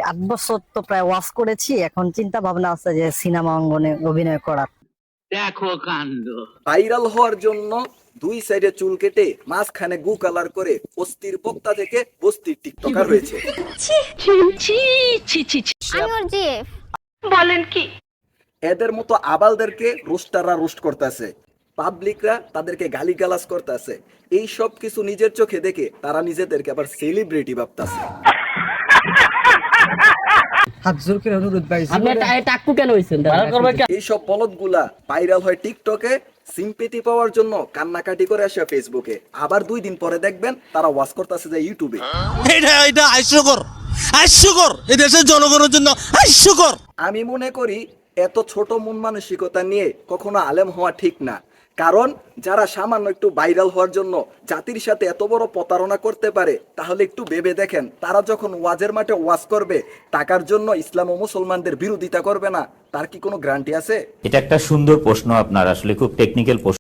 8 বছর তো প্রায় ওয়াজ করেছি, এখন চিন্তা ভাবনা আছে যে সিনেমা অঙ্গনে অভিনয় করার। দেখো কাণ্ড। ভাইরাল হওয়ার জন্য দুই সাইডে চুল কেটে মাঝখানে গু কালার করে অস্থির বক্তা থেকে বস্তির টিকটকার হয়েছে। আমি ওর জিএফ। এদের মতো আবালদেরকে রোস্টাররা রোস্ট করতেছে, পাবলিকরা তাদেরকে গালিগালাজ করতেছে। এই সব কিছু নিজের চোখে দেখে তারা নিজেদেরকে আবার সেলিব্রিটি ভাবতেছে। হাত জোর করে অনুরোধ ভাই, টাক্কু কেন হইছেন? এইসব বলদগুলা ভাইরাল হয় টিকটকে, সিম্পেথি পাওয়ার জন্য কান্নাকাটি করে আসে ফেসবুকে, আবার 2 দিন পরে দেখবেন তারা ওয়াচ করতেছে যে ইউটিউবে। এটা হাস্যকর এই দেশের জনগণের জন্য হাস্যকর। আমি মনে করি এত ছোট মন মানসিকতা নিয়ে কখনো আলেম হওয়া ঠিক না। কারণ যারা সামান্য একটু ভাইরাল হওয়ার জন্য জাতির সাথে এত বড় প্রতারণা করতে পারে, তাহলে একটু ভেবে দেখেন তারা যখন ওয়াজের মাঠে ওয়াজ করবে, টাকার জন্য ইসলাম ও মুসলমানদের বিরোধিতা করবে না, তার কি কোনো গ্যারান্টি আছে? এটা একটা সুন্দর প্রশ্ন আপনার, আসলে খুব টেকনিক্যাল প্রশ্ন।